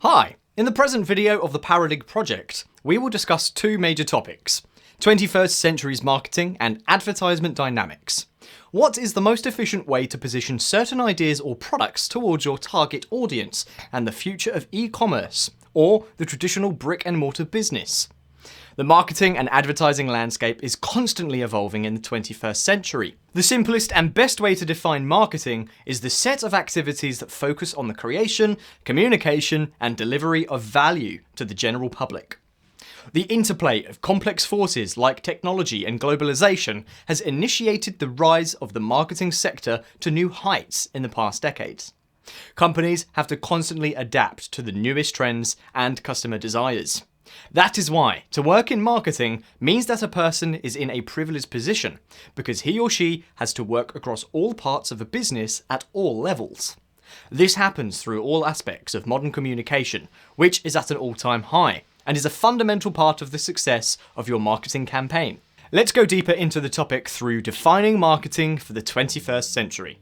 Hi! In the present video of the Paradig project, we will discuss two major topics: 21st century's marketing and advertisement dynamics. What is the most efficient way to position certain ideas or products towards your target audience and the future of e-commerce, or the traditional brick and mortar business? The marketing and advertising landscape is constantly evolving in the 21st century. The simplest and best way to define marketing is the set of activities that focus on the creation, communication, and delivery of value to the general public. The interplay of complex forces like technology and globalization has initiated the rise of the marketing sector to new heights in the past decades. Companies have to constantly adapt to the newest trends and customer desires. That is why to work in marketing means that a person is in a privileged position, because he or she has to work across all parts of a business at all levels. This happens through all aspects of modern communication, which is at an all-time high, and is a fundamental part of the success of your marketing campaign. Let's go deeper into the topic through defining marketing for the 21st century.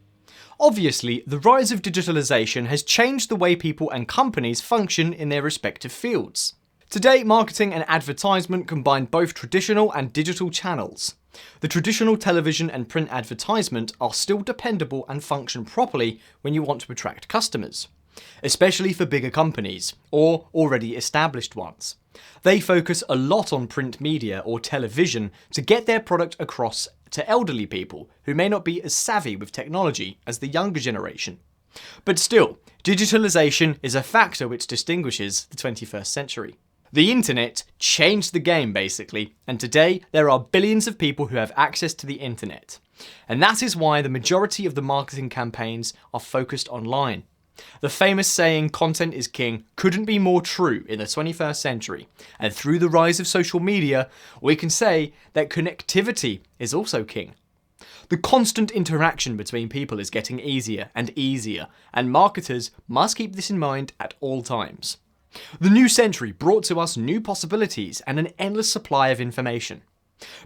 Obviously, the rise of digitalization has changed the way people and companies function in their respective fields. Today, marketing and advertisement combine both traditional and digital channels. The traditional television and print advertisement are still dependable and function properly when you want to attract customers, especially for bigger companies or already established ones. They focus a lot on print media or television to get their product across to elderly people who may not be as savvy with technology as the younger generation. But still, digitalization is a factor which distinguishes the 21st century. The internet changed the game basically, and today there are billions of people who have access to the internet. And that is why the majority of the marketing campaigns are focused online. The famous saying, "content is king," couldn't be more true in the 21st century, and through the rise of social media, we can say that connectivity is also king. The constant interaction between people is getting easier and easier, and marketers must keep this in mind at all times. The new century brought to us new possibilities and an endless supply of information.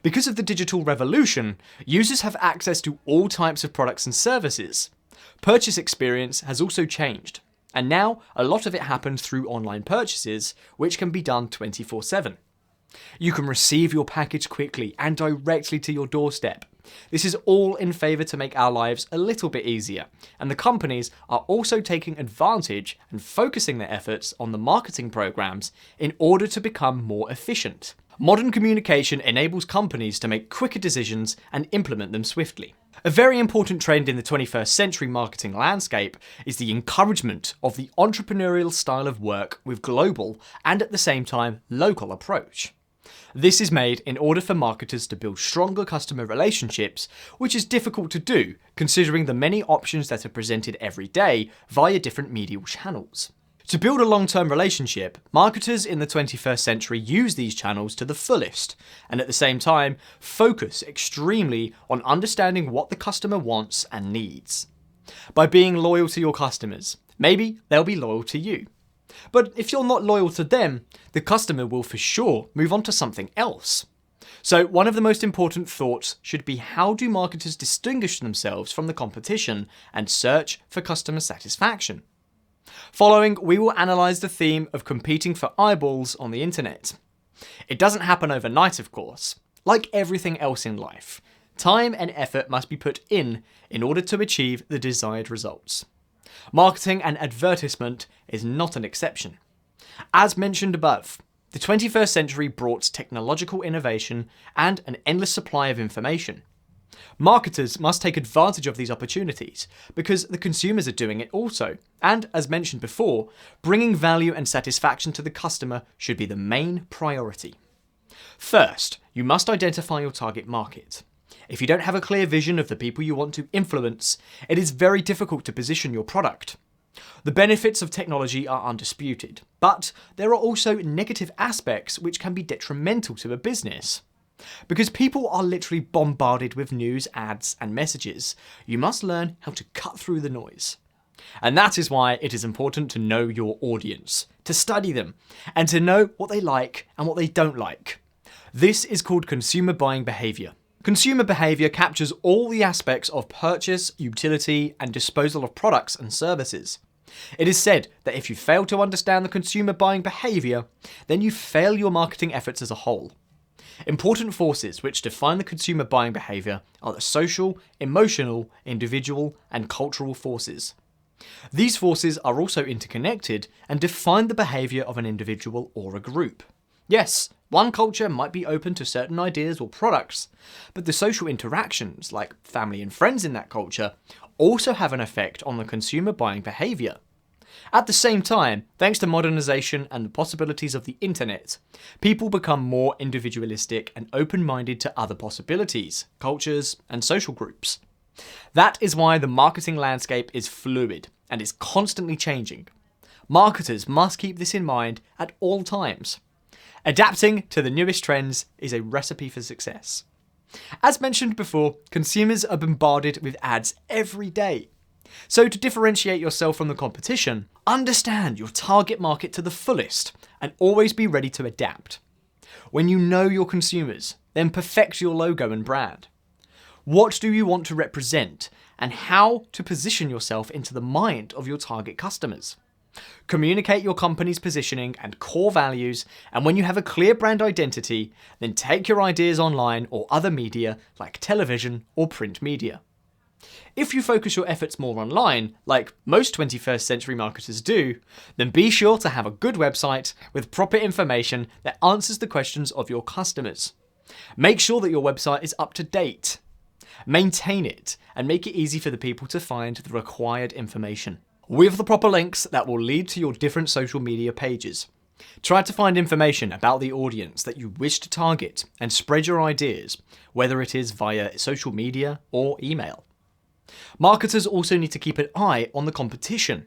Because of the digital revolution, users have access to all types of products and services. Purchase experience has also changed, and now a lot of it happens through online purchases, which can be done 24/7. You can receive your package quickly and directly to your doorstep. This is all in favour to make our lives a little bit easier, and the companies are also taking advantage and focusing their efforts on the marketing programs in order to become more efficient. Modern communication enables companies to make quicker decisions and implement them swiftly. A very important trend in the 21st century marketing landscape is the encouragement of the entrepreneurial style of work with global and at the same time local approach. This is made in order for marketers to build stronger customer relationships, which is difficult to do considering the many options that are presented every day via different media channels. To build a long-term relationship, marketers in the 21st century use these channels to the fullest, and at the same time focus extremely on understanding what the customer wants and needs. By being loyal to your customers, maybe they'll be loyal to you. But if you're not loyal to them, the customer will for sure move on to something else. So one of the most important thoughts should be, how do marketers distinguish themselves from the competition and search for customer satisfaction? Following, we will analyse the theme of competing for eyeballs on the internet. It doesn't happen overnight, of course. Like everything else in life, time and effort must be put in order to achieve the desired results. Marketing and advertisement is not an exception. As mentioned above, the 21st century brought technological innovation and an endless supply of information. Marketers must take advantage of these opportunities because the consumers are doing it also, and as mentioned before, bringing value and satisfaction to the customer should be the main priority. First, you must identify your target market. If you don't have a clear vision of the people you want to influence, it is very difficult to position your product. The benefits of technology are undisputed, but there are also negative aspects which can be detrimental to a business. Because people are literally bombarded with news, ads, and messages, you must learn how to cut through the noise. And that is why it is important to know your audience, to study them, and to know what they like and what they don't like. This is called consumer buying behaviour. Consumer behaviour captures all the aspects of purchase, utility, and disposal of products and services. It is said that if you fail to understand the consumer buying behaviour, then you fail your marketing efforts as a whole. Important forces which define the consumer buying behaviour are the social, emotional, individual, and cultural forces. These forces are also interconnected and define the behaviour of an individual or a group. Yes, one culture might be open to certain ideas or products, but the social interactions, like family and friends in that culture, also have an effect on the consumer buying behaviour. At the same time, thanks to modernisation and the possibilities of the internet, people become more individualistic and open-minded to other possibilities, cultures, and social groups. That is why the marketing landscape is fluid and is constantly changing. Marketers must keep this in mind at all times. Adapting to the newest trends is a recipe for success. As mentioned before, consumers are bombarded with ads every day. So to differentiate yourself from the competition, understand your target market to the fullest and always be ready to adapt. When you know your consumers, then perfect your logo and brand. What do you want to represent and how to position yourself into the mind of your target customers? Communicate your company's positioning and core values, and when you have a clear brand identity, then take your ideas online or other media like television or print media. If you focus your efforts more online, like most 21st century marketers do, then be sure to have a good website with proper information that answers the questions of your customers. Make sure that your website is up to date. Maintain it and make it easy for the people to find the required information, with the proper links that will lead to your different social media pages. Try to find information about the audience that you wish to target and spread your ideas, whether it is via social media or email. Marketers also need to keep an eye on the competition.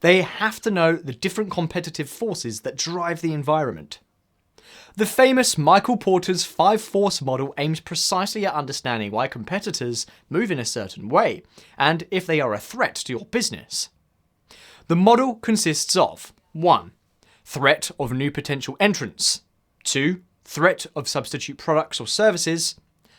They have to know the different competitive forces that drive the environment. The famous Michael Porter's 5-force model aims precisely at understanding why competitors move in a certain way, and if they are a threat to your business. The model consists of 1. Threat of new potential entrants. 2. Threat of substitute products or services.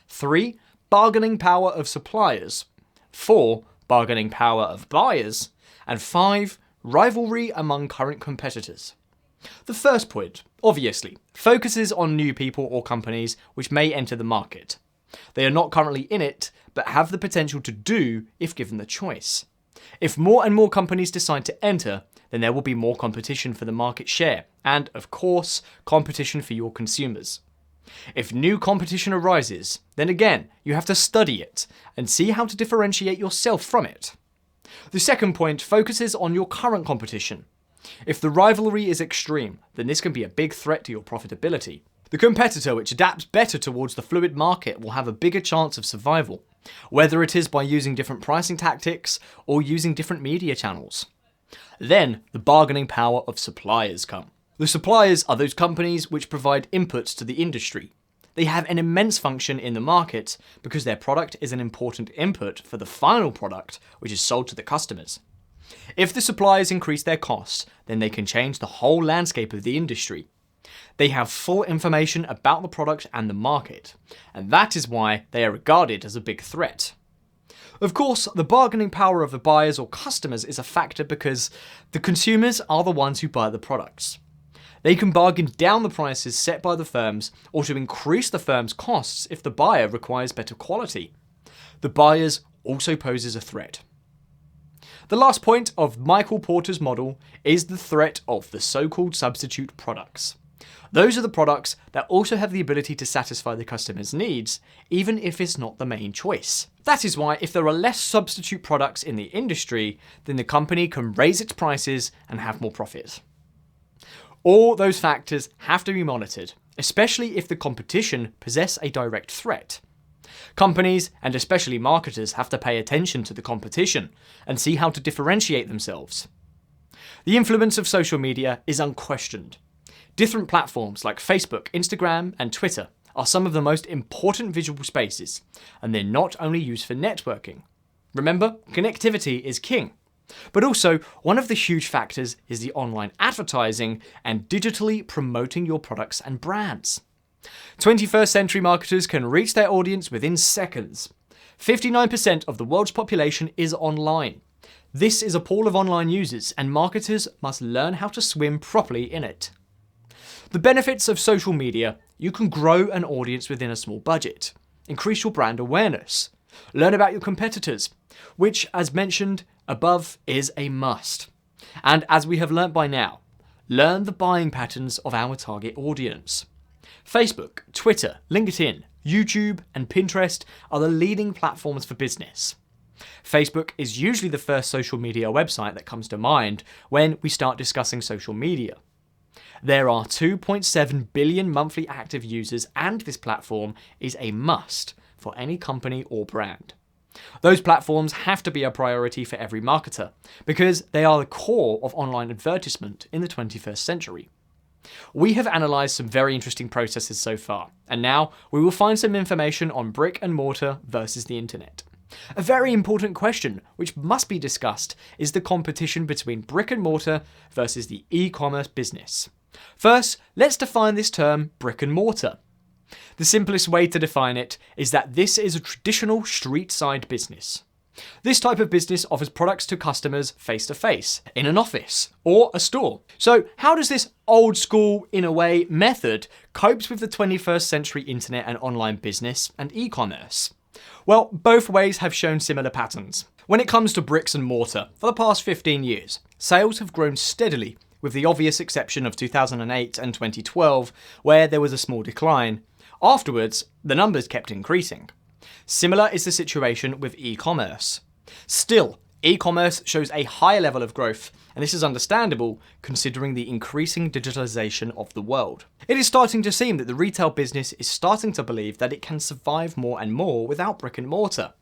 3. Bargaining power of suppliers. 4. Bargaining power of buyers. And 5. Rivalry among current competitors. The first point, obviously, focuses on new people or companies which may enter the market. They are not currently in it, but have the potential to do if given the choice. If more and more companies decide to enter, then there will be more competition for the market share, and, of course, competition for your consumers. If new competition arises, then again, you have to study it and see how to differentiate yourself from it. The second point focuses on your current competition. If the rivalry is extreme, then this can be a big threat to your profitability. The competitor which adapts better towards the fluid market will have a bigger chance of survival, whether it is by using different pricing tactics or using different media channels. Then, the bargaining power of suppliers come. The suppliers are those companies which provide inputs to the industry. They have an immense function in the market because their product is an important input for the final product which is sold to the customers. If the suppliers increase their costs, then they can change the whole landscape of the industry. They have full information about the product and the market, and that is why they are regarded as a big threat. Of course, the bargaining power of the buyers or customers is a factor because the consumers are the ones who buy the products. They can bargain down the prices set by the firms or to increase the firm's costs if the buyer requires better quality. The buyers also poses a threat. The last point of Michael Porter's model is the threat of the so-called substitute products. Those are the products that also have the ability to satisfy the customer's needs, even if it's not the main choice. That is why if there are less substitute products in the industry, then the company can raise its prices and have more profit. All those factors have to be monitored, especially if the competition possess a direct threat. Companies, and especially marketers, have to pay attention to the competition and see how to differentiate themselves. The influence of social media is unquestioned. Different platforms like Facebook, Instagram, and Twitter are some of the most important visual spaces, and they're not only used for networking. Remember, connectivity is king. But also, one of the huge factors is the online advertising and digitally promoting your products and brands. 21st century marketers can reach their audience within seconds. 59% of the world's population is online. This is a pool of online users, and marketers must learn how to swim properly in it. The benefits of social media: you can grow an audience within a small budget, increase your brand awareness, learn about your competitors, which, as mentioned above, is a must. And as we have learnt by now, learn the buying patterns of our target audience. Facebook, Twitter, LinkedIn, YouTube, and Pinterest are the leading platforms for business. Facebook is usually the first social media website that comes to mind when we start discussing social media. There are 2.7 billion monthly active users, and this platform is a must for any company or brand. Those platforms have to be a priority for every marketer because they are the core of online advertisement in the 21st century. We have analysed some very interesting processes so far, and now we will find some information on brick and mortar versus the internet. A very important question which must be discussed is the competition between brick and mortar versus the e-commerce business. First, let's define this term brick and mortar. The simplest way to define it is that this is a traditional street-side business. This type of business offers products to customers face-to-face, in an office, or a store. So how does this old school, in a way, method cope with the 21st century internet and online business and e-commerce? Well, both ways have shown similar patterns. When it comes to bricks and mortar, for the past 15 years, sales have grown steadily, with the obvious exception of 2008 and 2012, where there was a small decline. Afterwards, the numbers kept increasing. Similar is the situation with e-commerce. Still, e-commerce shows a higher level of growth, and this is understandable considering the increasing digitalization of the world. It is starting to seem that the retail business is starting to believe that it can survive more and more without brick and mortar.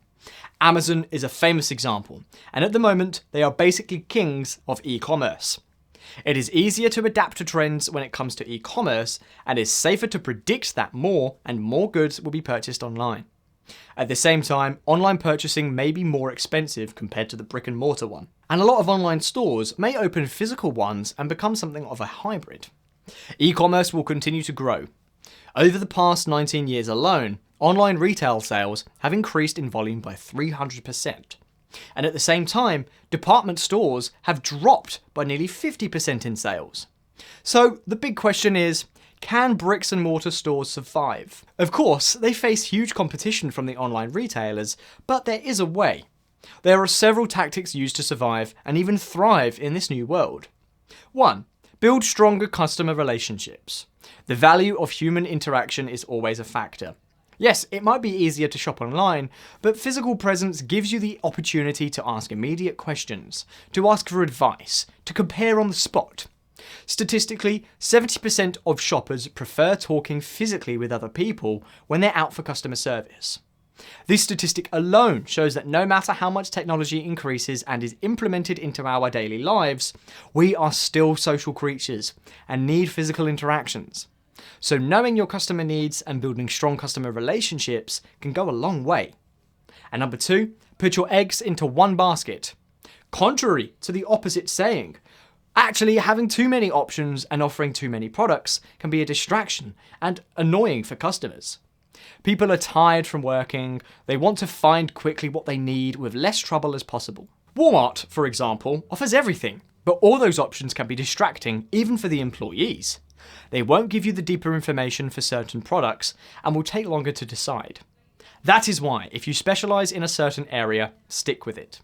Amazon is a famous example, and at the moment they are basically kings of e-commerce. It is easier to adapt to trends when it comes to e-commerce, and is safer to predict that more and more goods will be purchased online. At the same time, online purchasing may be more expensive compared to the brick and mortar one, and a lot of online stores may open physical ones and become something of a hybrid. E-commerce will continue to grow. Over the past 19 years alone, online retail sales have increased in volume by 300%. And at the same time, department stores have dropped by nearly 50% in sales. So the big question is, can bricks and mortar stores survive? Of course, they face huge competition from the online retailers, but there is a way. There are several tactics used to survive and even thrive in this new world. 1. Build stronger customer relationships. The value of human interaction is always a factor. Yes, it might be easier to shop online, but physical presence gives you the opportunity to ask immediate questions, to ask for advice, to compare on the spot. Statistically, 70% of shoppers prefer talking physically with other people when they're out for customer service. This statistic alone shows that no matter how much technology increases and is implemented into our daily lives, we are still social creatures and need physical interactions. So knowing your customer needs and building strong customer relationships can go a long way. And number 2, put your eggs into one basket. Contrary to the opposite saying, actually having too many options and offering too many products can be a distraction and annoying for customers. People are tired from working, they want to find quickly what they need with less trouble as possible. Walmart, for example, offers everything, but all those options can be distracting even for the employees. They won't give you the deeper information for certain products and will take longer to decide. That is why, if you specialise in a certain area, stick with it.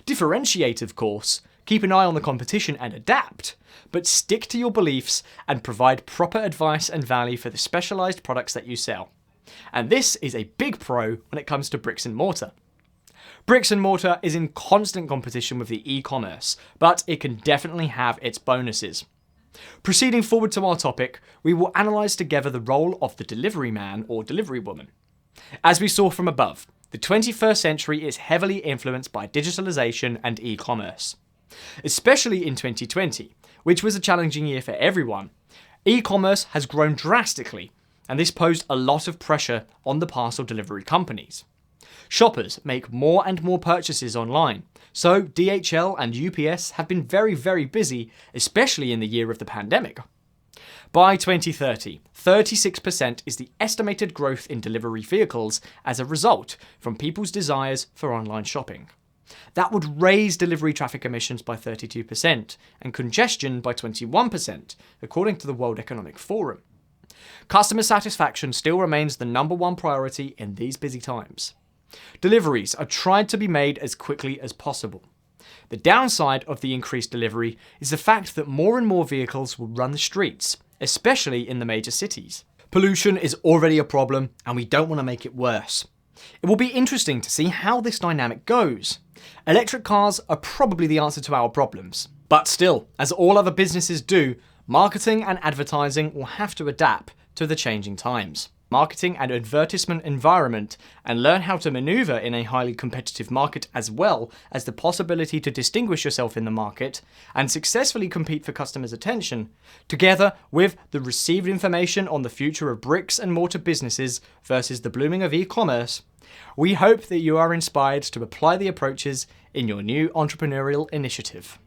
Differentiate, of course, keep an eye on the competition and adapt, but stick to your beliefs and provide proper advice and value for the specialised products that you sell. And this is a big pro when it comes to bricks and mortar. Bricks and mortar is in constant competition with the e-commerce, but it can definitely have its bonuses. Proceeding forward to our topic, we will analyse together the role of the delivery man or delivery woman. As we saw from above, the 21st century is heavily influenced by digitalisation and e-commerce. Especially in 2020, which was a challenging year for everyone, e-commerce has grown drastically, and this posed a lot of pressure on the parcel delivery companies. Shoppers make more and more purchases online, so DHL and UPS have been very busy, especially in the year of the pandemic. By 2030, 36% is the estimated growth in delivery vehicles as a result from people's desires for online shopping. That would raise delivery traffic emissions by 32% and congestion by 21%, according to the World Economic Forum. Customer satisfaction still remains the #1 priority in these busy times. Deliveries are tried to be made as quickly as possible. The downside of the increased delivery is the fact that more and more vehicles will run the streets, especially in the major cities. Pollution is already a problem, and we don't want to make it worse. It will be interesting to see how this dynamic goes. Electric cars are probably the answer to our problems. But still, as all other businesses do, marketing and advertising will have to adapt to the changing times. Marketing and advertisement environment, and learn how to maneuver in a highly competitive market, as well as the possibility to distinguish yourself in the market and successfully compete for customers' attention, together with the received information on the future of bricks and mortar businesses versus the blooming of e-commerce. We hope that you are inspired to apply the approaches in your new entrepreneurial initiative.